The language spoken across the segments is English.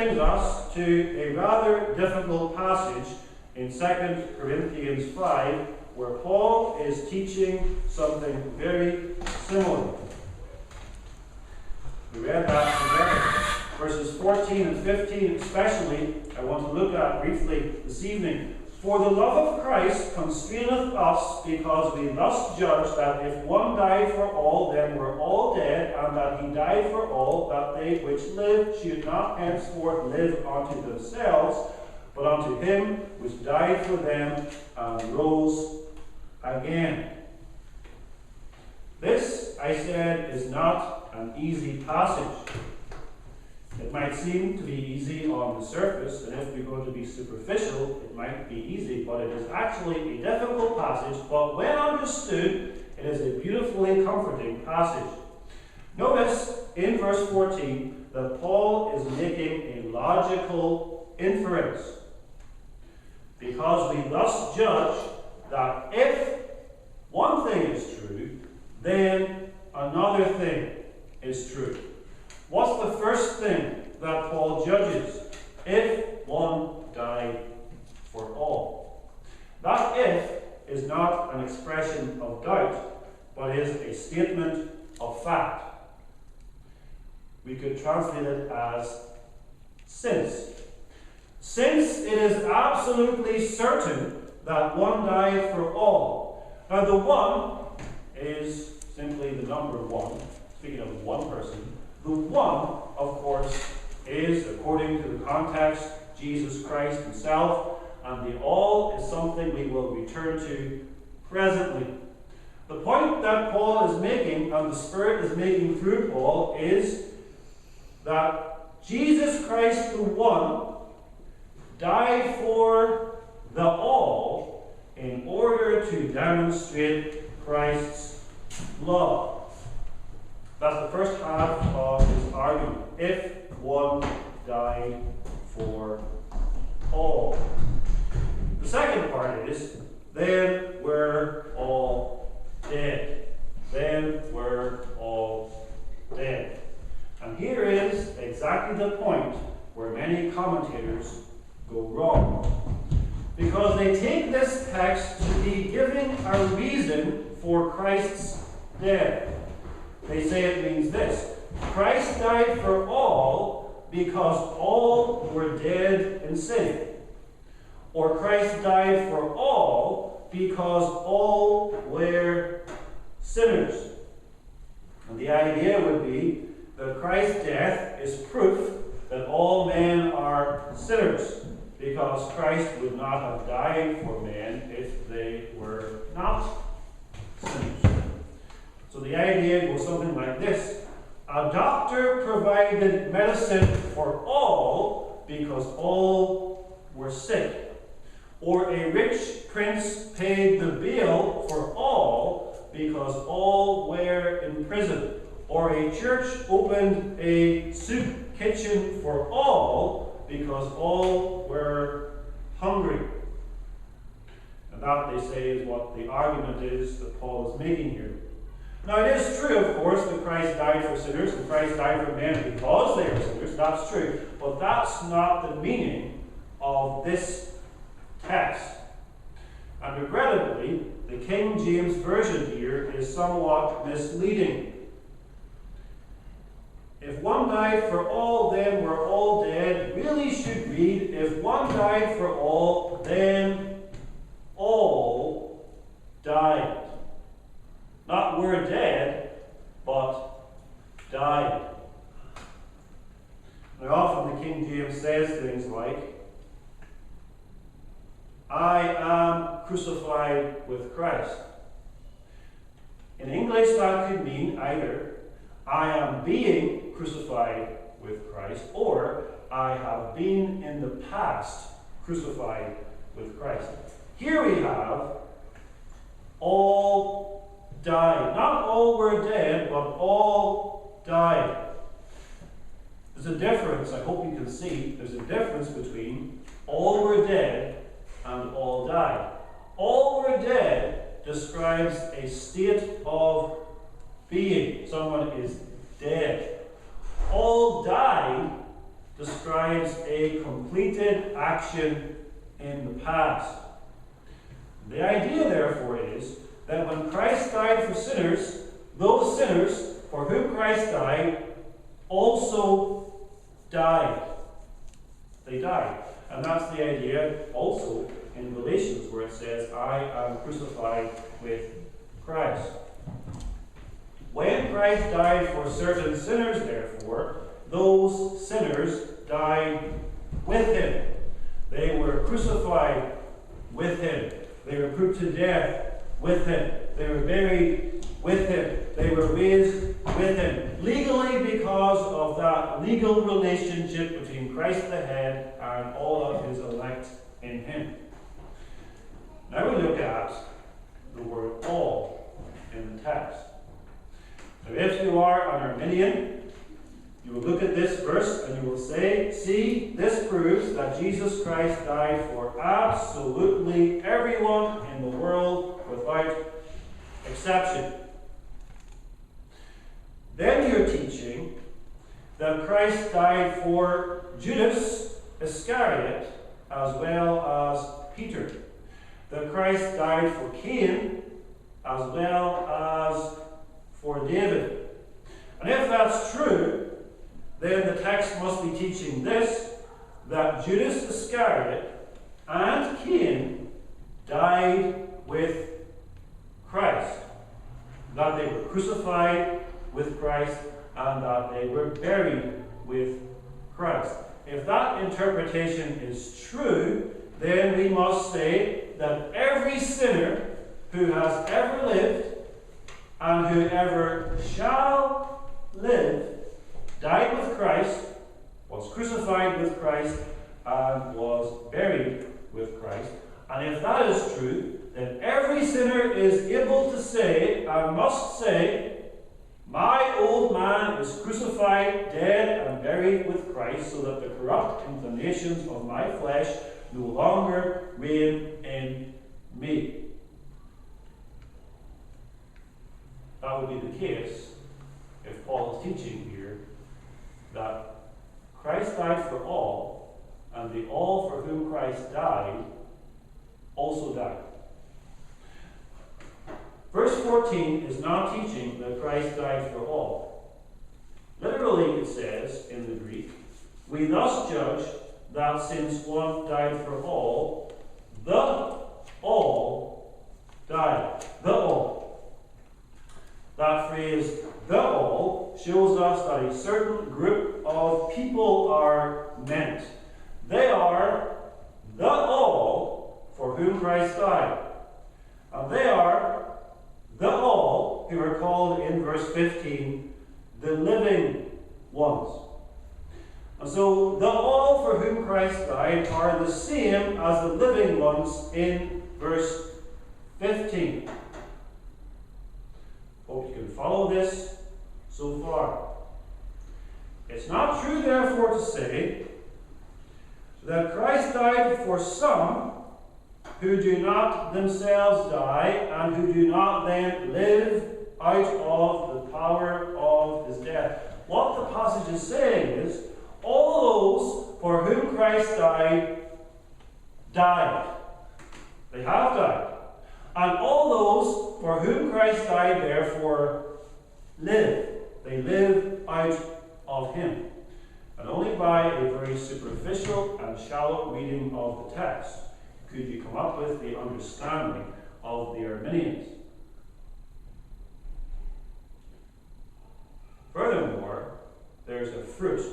brings us to a rather difficult passage in 2 Corinthians 5, where Paul is teaching something very similar. We read that together. Verses 14 and 15 especially, I want to look at briefly this evening. For the love of Christ constraineth us, because we thus judge that if one died for all, then we're all dead, and that he died for all, that they which live should not henceforth live unto themselves, but unto him which died for them and rose again. This, I said, is not an easy passage. It might seem to be easy on the surface, and if we're going to be superficial, it might be easy, but it is actually a difficult passage, but when understood, it is a beautifully comforting passage. Notice in verse 14 that Paul is making a logical inference, because we thus judge that if one thing is true, then another thing is true. What's the first thing that Paul judges? If one died for all. That if is not an expression of doubt, but is a statement of fact. We could translate it as since. Since it is absolutely certain that one died for all. Now the one is simply the number one. Speaking of one person, the one, of course, is, according to the context, Jesus Christ himself, and the all is something we will return to presently. The point that Paul is making, and the Spirit is making through Paul, is that Jesus Christ, the one, died for the all in order to demonstrate Christ's love. That's the first half of his argument. If one died for all. The second part is, then we're all dead. Then we're all dead. And here is exactly the point where many commentators go wrong. Because they take this text to be giving a reason for Christ's death. They say it means this: Christ died for all because all were dead in sin. Or Christ died for all because all were sinners. And the idea would be that Christ's death is proof that all men are sinners, because Christ would not have died for men if they were not sinners. So the idea goes something like this: a doctor provided medicine for all because all were sick. Or a rich prince paid the bill for all because all were in prison. Or a church opened a soup kitchen for all because all were hungry. And that, they say, is what the argument is that Paul is making here. Now, it is true, of course, that Christ died for sinners and Christ died for men because they are sinners. That's true. But that's not the meaning of this text. And regrettably, the King James Version here is somewhat misleading. If one died for all, then we're all dead, really should read, if one died for all, then all died. Not we're dead, but died. Now often the King James says things like, I am crucified with Christ. In English that could mean either I am being crucified with Christ, or I have been in the past crucified with Christ. Here we have all died. Not all were dead, but all died. There's a difference, I hope you can see, there's a difference between all were dead and all died. All were dead describes a state of being. Someone is dead. All died describes describes a completed action in the past. The idea, therefore, is that when Christ died for sinners, those sinners for whom Christ died also died. They died. And that's the idea also in Galatians, where it says, I am crucified with Christ. When Christ died for certain sinners, therefore, those sinners died with him. They were crucified with him. They were put to death with him. They were buried with him. They were raised with him. Legally, because of that legal relationship between Christ the head and all of his elect in him. Now we look at the word all in the text. Now if you are an Arminian, you will look at this verse and you will say, see, this proves that Jesus Christ died for absolutely everyone in the world without exception. Then you're teaching that Christ died for Judas Iscariot as well as Peter. That Christ died for Cain as well as for David. And if that's true, then the text must be teaching this, that Judas Iscariot and Cain died with Christ. That they were crucified with Christ and that they were buried with Christ. If that interpretation is true, then we must say that every sinner who has ever lived and who ever shall live died with Christ, was crucified with Christ, and was buried with Christ. And if that is true, then every sinner is able to say, and must say, my old man is crucified, dead, and buried with Christ, so that the corrupt inclinations of my flesh no longer reign in me. That would be the case if Paul is teaching here that Christ died for all, and the all for whom Christ died also died. Verse 14 is not teaching that Christ died for all. Literally it says in the Greek, we thus judge that since one died for all, the all died. The all. That phrase, the all, shows us that a certain group of people are meant. They are the all for whom Christ died. And they are the all who are called in verse 15 the living ones. And so the all for whom Christ died are the same as the living ones in verse 15. Hope you can follow this so far. It's not true, therefore, to say that Christ died for some who do not themselves die and who do not then live out of the power of his death. What the passage is saying is, all those for whom Christ died, died. They have died. And all those for whom Christ died, therefore, live. They live out of him. And only by a very superficial and shallow reading of the text could you come up with the understanding of the Arminians. Furthermore, there's a fruit,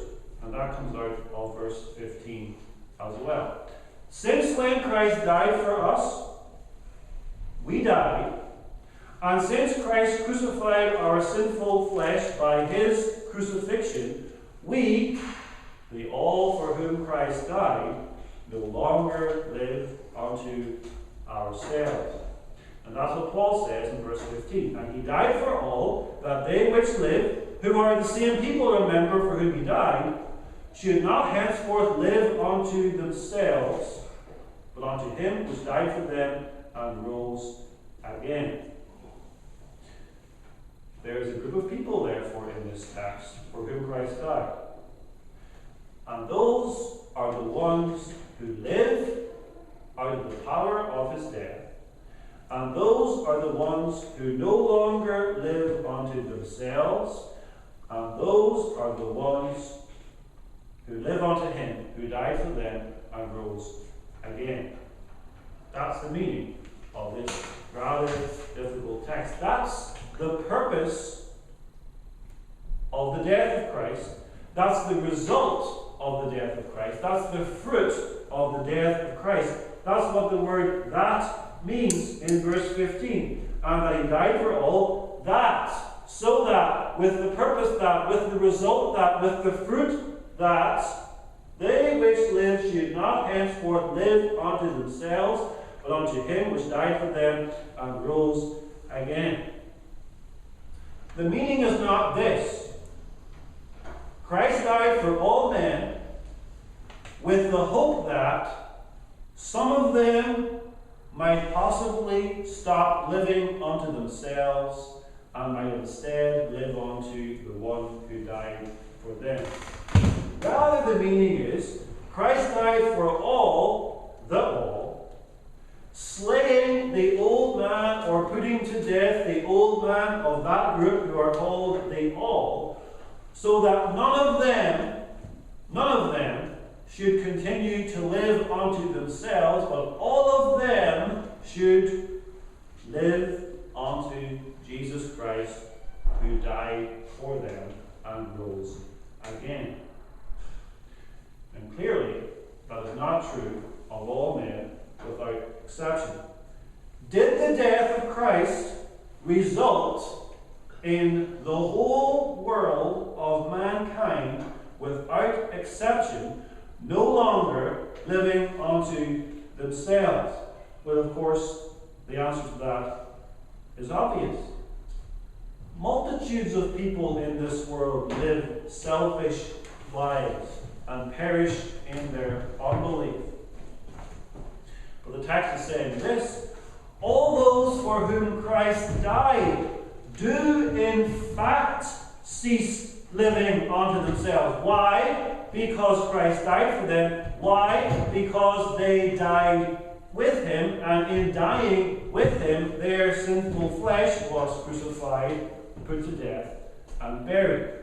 and that comes out of verse 15 as well. Since when Christ died for us, we died, and since Christ crucified our sinful flesh by his crucifixion, we, the all for whom Christ died, no longer live unto ourselves. And that's what Paul says in verse 15. And he died for all, that they which live, who are the same people, remember, for whom he died, should not henceforth live unto themselves, but unto him which died for them and rose again. There is a group of people, therefore, in this text for whom Christ died. And those those are the ones who live out of the power of his death, and those are the ones who no longer live unto themselves, and those are the ones who live unto him who died for them and rose again. That's the meaning of this rather difficult text. That's the purpose of the death of Christ. That's the result of the death of Christ. That's the fruit of the death of Christ. That's what the word "that" means in verse 15. And that he died for all, that, so that, with the purpose that, with the result that, with the fruit that, they which live should not henceforth live unto themselves, but unto him which died for them and rose again. The meaning is not this. Christ died for all men with the hope that some of them might possibly stop living unto themselves and might instead live unto the one who died for them. Rather, the meaning is Christ died for all, slaying the old man or putting to death the old man of that group who are called the all, so that none of them should continue to live unto themselves, but all of them should live unto Jesus Christ, who died for them and rose again. And clearly, that is not true of all men without exception. Did the death of Christ result in the whole world of mankind, without exception, no longer living unto themselves? Well, of course, the answer to that is obvious. Multitudes of people in this world live selfish lives and perish in their unbelief. But the text is saying this: all those for whom Christ died do in fact cease living unto themselves. Why? Because Christ died for them. Why? Because they died with him, and in dying with him, their sinful flesh was crucified, put to death, and buried.